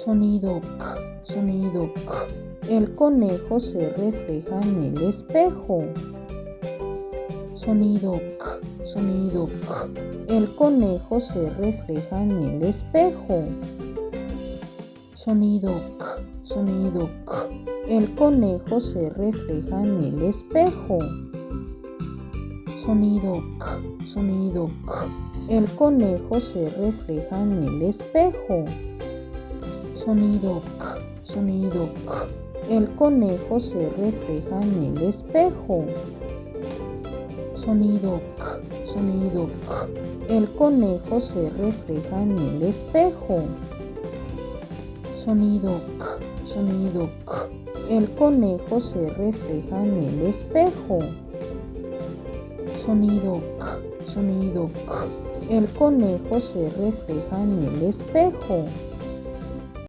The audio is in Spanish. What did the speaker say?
Sonido k, sonido k. El conejo se refleja en el espejo. Sonido k, sonido k. El conejo se refleja en el espejo. Sonido k, sonido k. El conejo se refleja en el espejo. Sonido k, sonido k. El conejo se refleja en el espejo. Sonido k, sonido k. El conejo se refleja en el espejo. Sonido k, sonido k. El conejo se refleja en el espejo. Sonido k, sonido k. El conejo se refleja en el espejo. Sonido k, sonido k. El conejo se refleja en el espejo.